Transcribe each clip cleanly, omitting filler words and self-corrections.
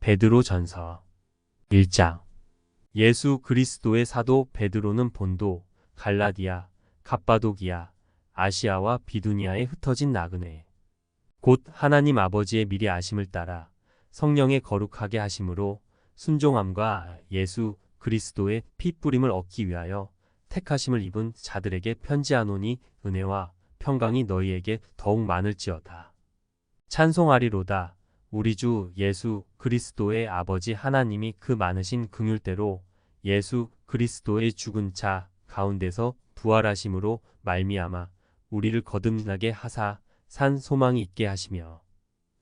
베드로전서 1장. 예수 그리스도의 사도 베드로는 본도, 갈라디아, 갑바도기아, 아시아와 비두니아에 흩어진 나그네, 곧 하나님 아버지의 미리 아심을 따라 성령의 거룩하게 하심으로 순종함과 예수 그리스도의 피 뿌림을 얻기 위하여 택하심을 입은 자들에게 편지하노니, 은혜와 평강이 너희에게 더욱 많을지어다. 찬송하리로다. 우리 주 예수 그리스도의 아버지 하나님이 그 많으신 긍휼대로 예수 그리스도의 죽은 자 가운데서 부활하심으로 말미암아 우리를 거듭나게 하사 산 소망이 있게 하시며,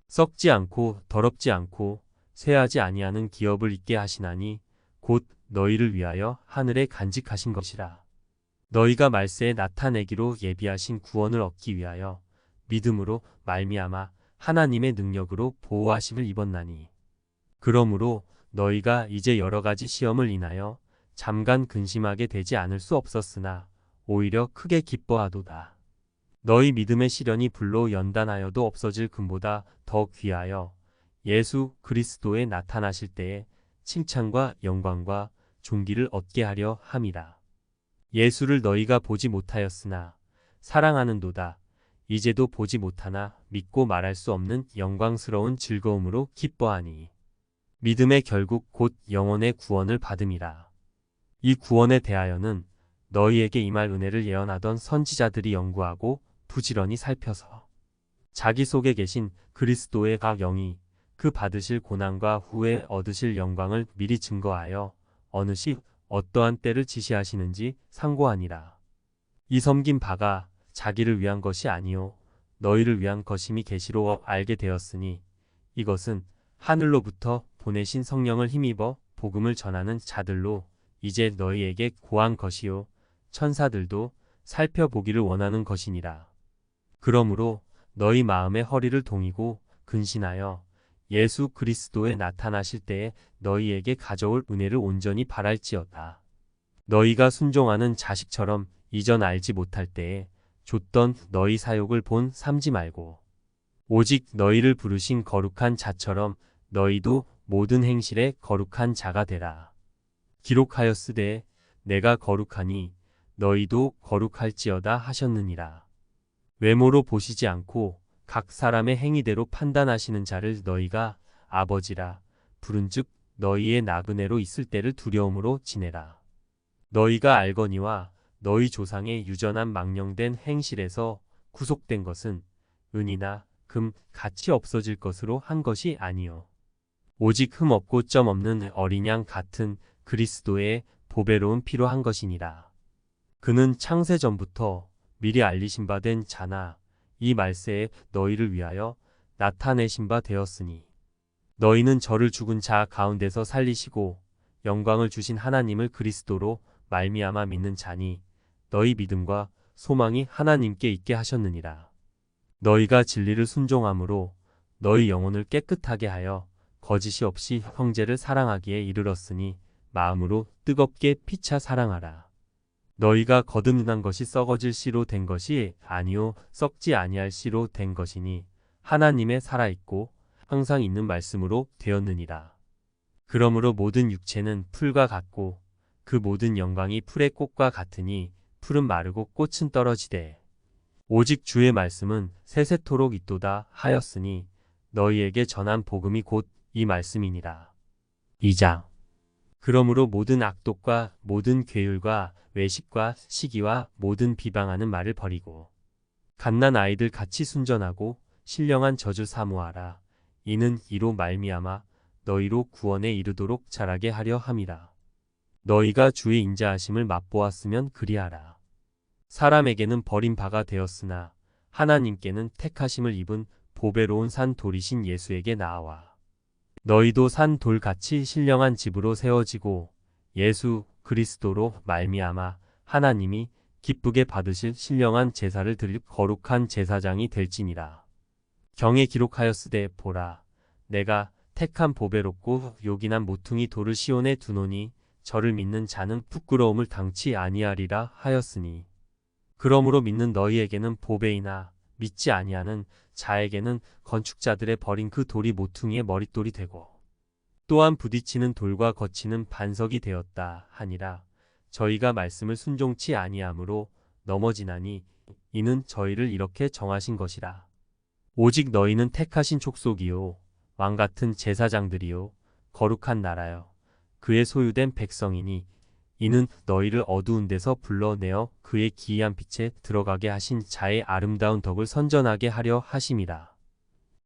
썩지 않고 더럽지 않고 쇠하지 아니하는 기업을 있게 하시나니, 곧 너희를 위하여 하늘에 간직하신 것이라. 너희가 말세에 나타내기로 예비하신 구원을 얻기 위하여 믿음으로 말미암아 하나님의 능력으로 보호하심을 입었나니, 그러므로 너희가 이제 여러 가지 시험을 인하여 잠깐 근심하게 되지 않을 수 없었으나 오히려 크게 기뻐하도다. 너희 믿음의 시련이 불로 연단하여도 없어질 금보다 더 귀하여 예수 그리스도에 나타나실 때에 칭찬과 영광과 존귀를 얻게 하려 함이라. 예수를 너희가 보지 못하였으나 사랑하는도다. 이제도 보지 못하나 믿고 말할 수 없는 영광스러운 즐거움으로 기뻐하니, 믿음의 결국 곧 영혼의 구원을 받음이라. 이 구원에 대하여는 너희에게 임할 은혜를 예언하던 선지자들이 연구하고 부지런히 살펴서 자기 속에 계신 그리스도의 각 영이 그 받으실 고난과 후에 얻으실 영광을 미리 증거하여 어느 시 어떠한 때를 지시하시는지 상고하니라. 이 섬긴 바가 자기를 위한 것이 아니요 너희를 위한 것임이 계시로 알게 되었으니, 이것은 하늘로부터 보내신 성령을 힘입어 복음을 전하는 자들로 이제 너희에게 고한 것이요 천사들도 살펴보기를 원하는 것이니라. 그러므로 너희 마음의 허리를 동이고 근신하여 예수 그리스도에 나타나실 때에 너희에게 가져올 은혜를 온전히 바랄지어다. 너희가 순종하는 자식처럼 이전 알지 못할 때에 좇던 너희 사욕을 본 삼지 말고, 오직 너희를 부르신 거룩한 자처럼 너희도 모든 행실에 거룩한 자가 되라. 기록하였으되 내가 거룩하니 너희도 거룩할지어다 하셨느니라. 외모로 보시지 않고 각 사람의 행위대로 판단하시는 자를 너희가 아버지라 부른즉 너희의 나그네로 있을 때를 두려움으로 지내라. 너희가 알거니와 너희 조상의 유전한 망령된 행실에서 구속된 것은 은이나 금 같이 없어질 것으로 한 것이 아니요 오직 흠 없고 점 없는 어린 양 같은 그리스도의 보배로운 피로 한 것이니라. 그는 창세 전부터 미리 알리신 바 된 자나 이 말세에 너희를 위하여 나타내신 바 되었으니, 너희는 저를 죽은 자 가운데서 살리시고 영광을 주신 하나님을 그리스도로 말미암아 믿는 자니, 너희 믿음과 소망이 하나님께 있게 하셨느니라. 너희가 진리를 순종함으로 너희 영혼을 깨끗하게 하여 거짓이 없이 형제를 사랑하기에 이르렀으니, 마음으로 뜨겁게 피차 사랑하라. 너희가 거듭난 것이 썩어질 씨로 된 것이 아니요 썩지 아니할 씨로 된 것이니, 하나님의 살아있고 항상 있는 말씀으로 되었느니라. 그러므로 모든 육체는 풀과 같고 그 모든 영광이 풀의 꽃과 같으니, 풀은 마르고 꽃은 떨어지되 오직 주의 말씀은 세세토록 있도다 하였으니, 너희에게 전한 복음이 곧 이 말씀이니라. 2장. 그러므로 모든 악독과 모든 괴율과 외식과 시기와 모든 비방하는 말을 버리고 갓난 아이들 같이 순전하고 신령한 저주 사모하라. 이는 이로 말미암아 너희로 구원에 이르도록 자라게 하려 함이라. 너희가 주의 인자하심을 맛보았으면 그리하라. 사람에게는 버린 바가 되었으나 하나님께는 택하심을 입은 보배로운 산 돌이신 예수에게 나아와 너희도 산 돌같이 신령한 집으로 세워지고 예수 그리스도로 말미암아 하나님이 기쁘게 받으실 신령한 제사를 드릴 거룩한 제사장이 될지니라. 경에 기록하였으되 보라, 내가 택한 보배롭고 요긴한 모퉁이 돌을 시온에 두노니 저를 믿는 자는 부끄러움을 당치 아니하리라 하였으니, 그러므로 믿는 너희에게는 보배이나 믿지 아니하는 자에게는 건축자들의 버린 그 돌이 모퉁이의 머릿돌이 되고 또한 부딪히는 돌과 거치는 반석이 되었다 하니라. 저희가 말씀을 순종치 아니함으로 넘어지나니 이는 저희를 이렇게 정하신 것이라. 오직 너희는 택하신 족속이요 왕같은 제사장들이요 거룩한 나라여 그의 소유된 백성이니 이는 너희를 어두운 데서 불러내어 그의 기이한 빛에 들어가게 하신 자의 아름다운 덕을 선전하게 하려 하심이라.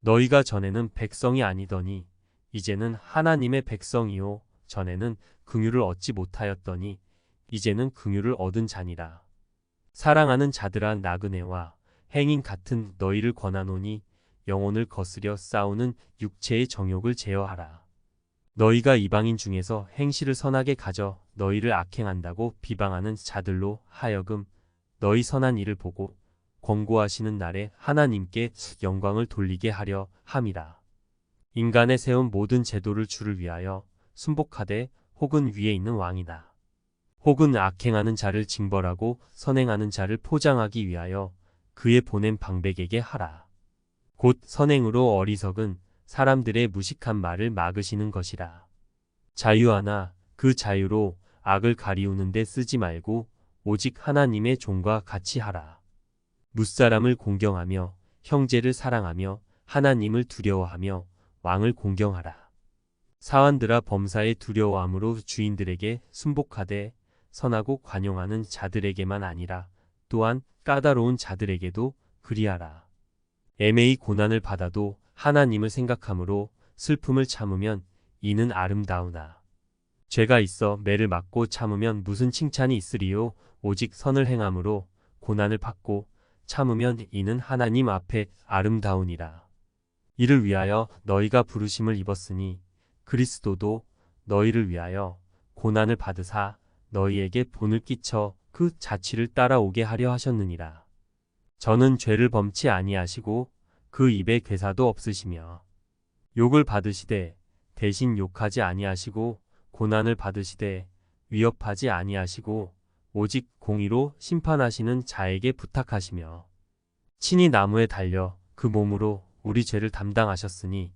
너희가 전에는 백성이 아니더니 이제는 하나님의 백성이요 전에는 긍휼을 얻지 못하였더니 이제는 긍휼을 얻은 자니라. 사랑하는 자들아 나그네와 행인 같은 너희를 권하노니 영혼을 거스려 싸우는 육체의 정욕을 제어하라. 너희가 이방인 중에서 행실을 선하게 가져 너희를 악행한다고 비방하는 자들로 하여금 너희 선한 일을 보고 권고하시는 날에 하나님께 영광을 돌리게 하려 함이라. 인간의 세운 모든 제도를 주를 위하여 순복하되 혹은 위에 있는 왕이다. 혹은 악행하는 자를 징벌하고 선행하는 자를 포장하기 위하여 그의 보낸 방백에게 하라. 곧 선행으로 어리석은 사람들의 무식한 말을 막으시는 것이라. 자유하나 그 자유로 악을 가리우는 데 쓰지 말고 오직 하나님의 종과 같이 하라. 무사람을 공경하며 형제를 사랑하며 하나님을 두려워하며 왕을 공경하라. 사환들아 범사에 두려워함으로 주인들에게 순복하되 선하고 관용하는 자들에게만 아니라 또한 까다로운 자들에게도 그리하라. 애매히 고난을 받아도 하나님을 생각함으로 슬픔을 참으면 이는 아름다우나 죄가 있어 매를 맞고 참으면 무슨 칭찬이 있으리요. 오직 선을 행함으로 고난을 받고 참으면 이는 하나님 앞에 아름다우니라. 이를 위하여 너희가 부르심을 입었으니 그리스도도 너희를 위하여 고난을 받으사 너희에게 본을 끼쳐 그 자취를 따라오게 하려 하셨느니라. 저는 죄를 범치 아니하시고 그 입에 괴사도 없으시며 욕을 받으시되 대신 욕하지 아니하시고 고난을 받으시되 위협하지 아니하시고 오직 공의로 심판하시는 자에게 부탁하시며 친히 나무에 달려 그 몸으로 우리 죄를 담당하셨으니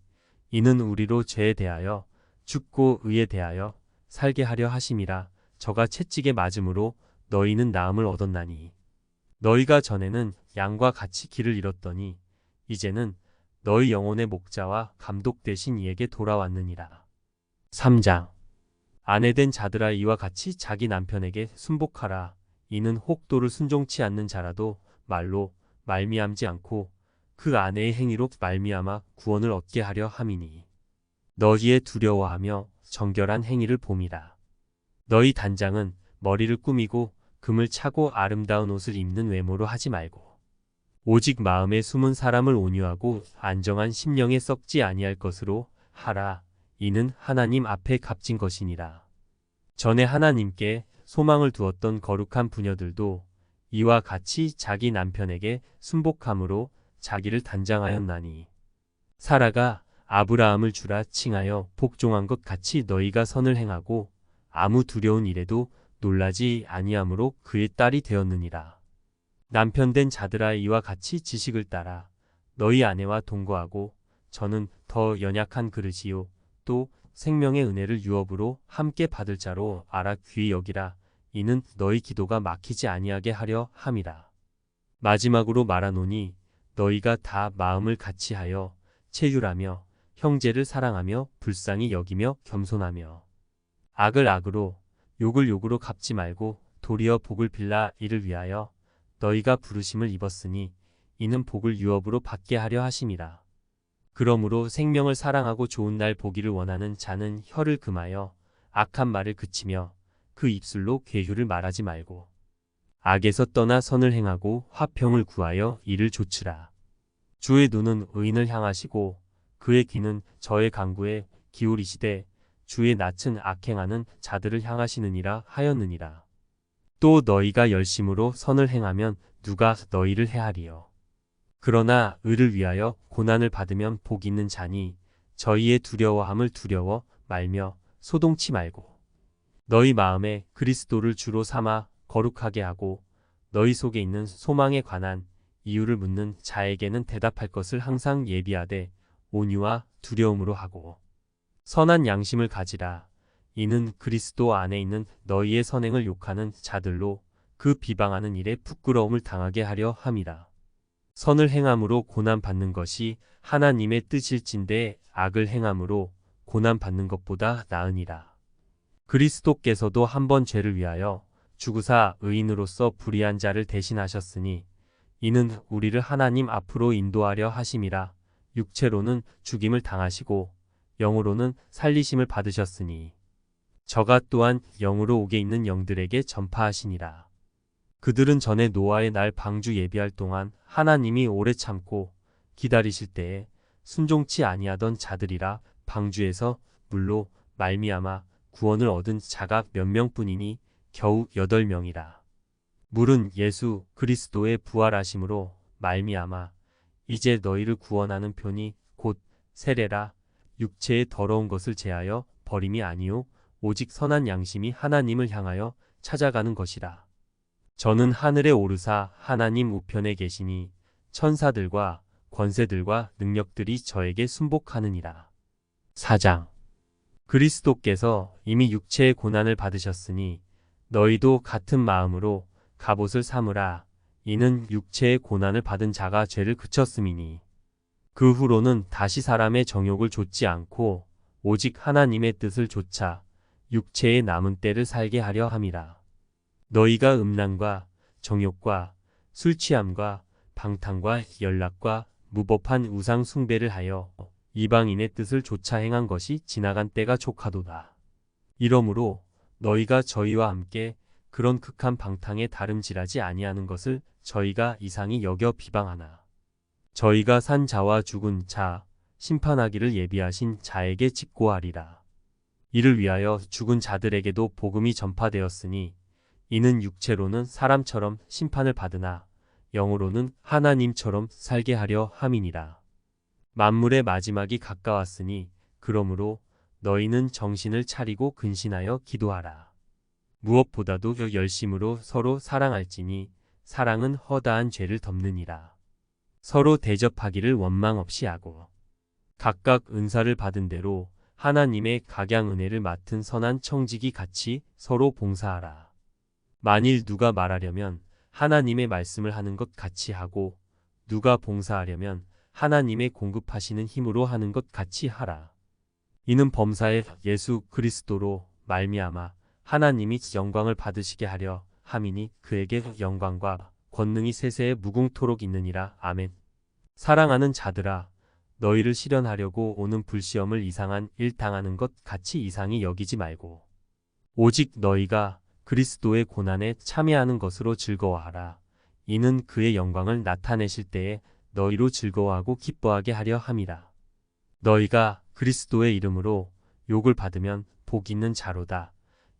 이는 우리로 죄에 대하여 죽고 의에 대하여 살게 하려 하심이라. 저가 채찍에 맞음으로 너희는 나음을 얻었나니 너희가 전에는 양과 같이 길을 잃었더니 이제는 너희 영혼의 목자와 감독 되신 이에게 돌아왔느니라. 3장 아내된 자들아 이와 같이 자기 남편에게 순복하라. 이는 혹도를 순종치 않는 자라도 말로 말미암지 않고 그 아내의 행위로 말미암아 구원을 얻게 하려 함이니 너희의 두려워하며 정결한 행위를 봄이라. 너희 단장은 머리를 꾸미고 금을 차고 아름다운 옷을 입는 외모로 하지 말고 오직 마음에 숨은 사람을 온유하고 안정한 심령에 썩지 아니할 것으로 하라. 이는 하나님 앞에 값진 것이니라. 전에 하나님께 소망을 두었던 거룩한 부녀들도 이와 같이 자기 남편에게 순복함으로 자기를 단장하였나니 사라가 아브라함을 주라 칭하여 복종한 것 같이 너희가 선을 행하고 아무 두려운 일에도 놀라지 아니함으로 그의 딸이 되었느니라. 남편된 자들아 이와 같이 지식을 따라 너희 아내와 동거하고 저는 더 연약한 그릇이요 또 생명의 은혜를 유업으로 함께 받을 자로 알아 귀히 여기라. 이는 너희 기도가 막히지 아니하게 하려 함이라. 마지막으로 말하노니 너희가 다 마음을 같이하여 체휼하며 형제를 사랑하며 불쌍히 여기며 겸손하며 악을 악으로 욕을 욕으로 갚지 말고 도리어 복을 빌라. 이를 위하여 너희가 부르심을 입었으니 이는 복을 유업으로 받게 하려 하심이라. 그러므로 생명을 사랑하고 좋은 날 보기를 원하는 자는 혀를 금하여 악한 말을 그치며 그 입술로 괴휴를 말하지 말고 악에서 떠나 선을 행하고 화평을 구하여 이를 조치라. 주의 눈은 의인을 향하시고 그의 귀는 저의 간구에 기울이시되 주의 낯은 악행하는 자들을 향하시느니라 하였느니라. 또 너희가 열심으로 선을 행하면 누가 너희를 해하리요. 그러나 의를 위하여 고난을 받으면 복 있는 자니 저희의 두려워함을 두려워 말며 소동치 말고 너희 마음에 그리스도를 주로 삼아 거룩하게 하고 너희 속에 있는 소망에 관한 이유를 묻는 자에게는 대답할 것을 항상 예비하되 온유와 두려움으로 하고 선한 양심을 가지라. 이는 그리스도 안에 있는 너희의 선행을 욕하는 자들로 그 비방하는 일에 부끄러움을 당하게 하려 함이라. 선을 행함으로 고난 받는 것이 하나님의 뜻일진대 악을 행함으로 고난 받는 것보다 나으니라. 그리스도께서도 한 번 죄를 위하여 죽으사 의인으로서 불의한 자를 대신하셨으니 이는 우리를 하나님 앞으로 인도하려 하심이라. 육체로는 죽임을 당하시고 영으로는 살리심을 받으셨으니 저가 또한 영으로 옥에 있는 영들에게 전파하시니라. 그들은 전에 노아의 날 방주 예비할 동안 하나님이 오래 참고 기다리실 때에 순종치 아니하던 자들이라. 방주에서 물로 말미암아 구원을 얻은 자가 몇 명뿐이니 겨우 8명이라. 물은 예수 그리스도의 부활하심으로 말미암아 이제 너희를 구원하는 편이 곧 세례라. 육체의 더러운 것을 제하여 버림이 아니요 오직 선한 양심이 하나님을 향하여 찾아가는 것이라. 저는 하늘에 오르사 하나님 우편에 계시니 천사들과 권세들과 능력들이 저에게 순복하느니라. 4장. 그리스도께서 이미 육체의 고난을 받으셨으니 너희도 같은 마음으로 갑옷을 삼으라. 이는 육체의 고난을 받은 자가 죄를 그쳤음이니 그 후로는 다시 사람의 정욕을 좇지 않고 오직 하나님의 뜻을 좇아 육체의 남은 때를 살게 하려 함이라. 너희가 음란과 정욕과 술 취함과 방탕과 연락과 무법한 우상 숭배를 하여 이방인의 뜻을 좇아 행한 것이 지나간 때가 족하도다. 이러므로 너희가 저희와 함께 그런 극한 방탕에 다름질하지 아니하는 것을 저희가 이상히 여겨 비방하나 저희가 산 자와 죽은 자 심판하기를 예비하신 자에게 직고하리라. 이를 위하여 죽은 자들에게도 복음이 전파되었으니 이는 육체로는 사람처럼 심판을 받으나 영으로는 하나님처럼 살게 하려 함이니라. 만물의 마지막이 가까웠으니 그러므로 너희는 정신을 차리고 근신하여 기도하라. 무엇보다도 열심으로 서로 사랑할지니 사랑은 허다한 죄를 덮느니라. 서로 대접하기를 원망 없이 하고 각각 은사를 받은 대로 하나님의 각양 은혜를 맡은 선한 청지기 같이 서로 봉사하라. 만일 누가 말하려면 하나님의 말씀을 하는 것 같이 하고 누가 봉사하려면 하나님의 공급하시는 힘으로 하는 것 같이 하라. 이는 범사의 예수 그리스도로 말미암아 하나님이 영광을 받으시게 하려 함이니 그에게 영광과 권능이 세세에 무궁토록 있느니라. 아멘. 사랑하는 자들아, 너희를 실현하려고 오는 불시험을 이상한 일 당하는 것 같이 이상히 여기지 말고 오직 너희가 그리스도의 고난에 참여하는 것으로 즐거워하라. 이는 그의 영광을 나타내실 때에 너희로 즐거워하고 기뻐하게 하려 함이라. 너희가 그리스도의 이름으로 욕을 받으면 복 있는 자로다.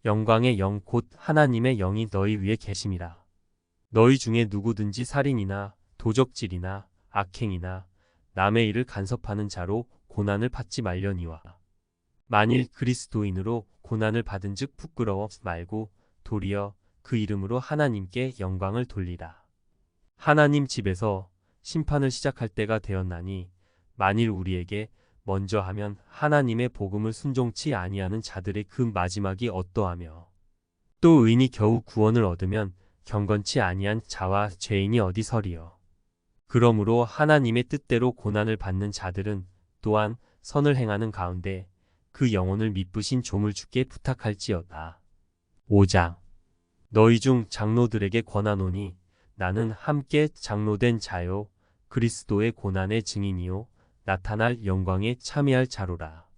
영광의 영 곧 하나님의 영이 너희 위에 계심이라. 너희 중에 누구든지 살인이나 도적질이나 악행이나 남의 일을 간섭하는 자로 고난을 받지 말려니와 만일 그리스도인으로 고난을 받은 즉 부끄러워 말고 도리어 그 이름으로 하나님께 영광을 돌리라. 하나님 집에서 심판을 시작할 때가 되었나니 만일 우리에게 먼저 하면 하나님의 복음을 순종치 아니하는 자들의 그 마지막이 어떠하며 또 의인이 겨우 구원을 얻으면 경건치 아니한 자와 죄인이 어디 서리요. 그러므로 하나님의 뜻대로 고난을 받는 자들은 또한 선을 행하는 가운데 그 영혼을 미쁘신 조물주께 부탁할지어다. 5장. 너희 중 장로들에게 권하노니 나는 함께 장로된 자요 그리스도의 고난의 증인이요 나타날 영광에 참여할 자로라.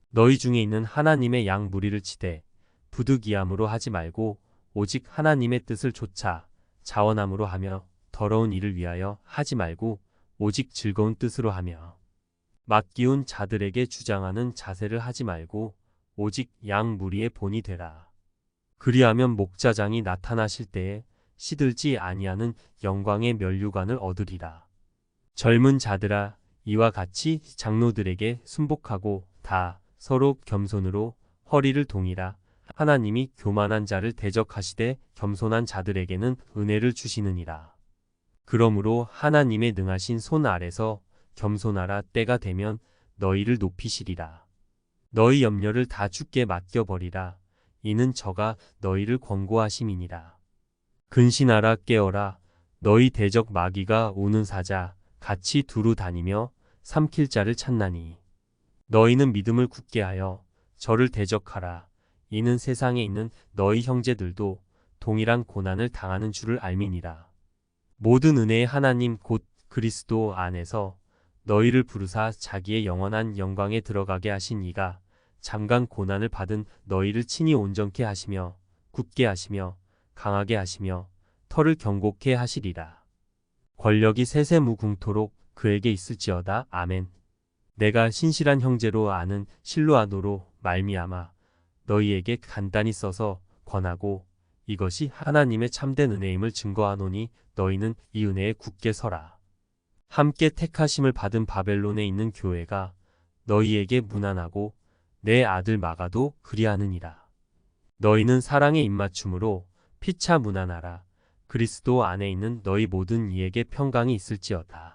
너희 중에 있는 하나님의 양 무리를 치되 부득이함으로 하지 말고 오직 하나님의 뜻을 좇아 자원함으로 하며 더러운 일을 위하여 하지 말고 오직 즐거운 뜻으로 하며 맡기운 자들에게 주장하는 자세를 하지 말고 오직 양 무리의 본이 되라. 그리하면 목자장이 나타나실 때에 시들지 아니하는 영광의 면류관을 얻으리라. 젊은 자들아, 이와 같이 장로들에게 순복하고 다 서로 겸손으로 허리를 동이라. 하나님이 교만한 자를 대적하시되 겸손한 자들에게는 은혜를 주시느니라. 그러므로 하나님의 능하신 손 아래서 겸손하라. 때가 되면 너희를 높이시리라. 너희 염려를 다 주께 맡겨버리라. 이는 저가 너희를 권고하심이니라. 근신하라 깨어라. 너희 대적 마귀가 우는 사자 같이 두루 다니며 삼킬 자를 찾나니. 너희는 믿음을 굳게 하여 저를 대적하라. 이는 세상에 있는 너희 형제들도 동일한 고난을 당하는 줄을 알미니라. 모든 은혜의 하나님 곧 그리스도 안에서 너희를 부르사 자기의 영원한 영광에 들어가게 하신 이가 잠깐 고난을 받은 너희를 친히 온전케 하시며 굳게 하시며 강하게 하시며 털을 경고케 하시리라. 권력이 세세무궁토록 그에게 있을지어다. 아멘. 내가 신실한 형제로 아는 실로아노로 말미암아 너희에게 간단히 써서 권하고 이것이 하나님의 참된 은혜임을 증거하노니 너희는 이 은혜에 굳게 서라. 함께 택하심을 받은 바벨론에 있는 교회가 너희에게 문안하고 내 아들 마가도 그리하느니라. 너희는 사랑의 입맞춤으로 피차 문안하라. 그리스도 안에 있는 너희 모든 이에게 평강이 있을지어다.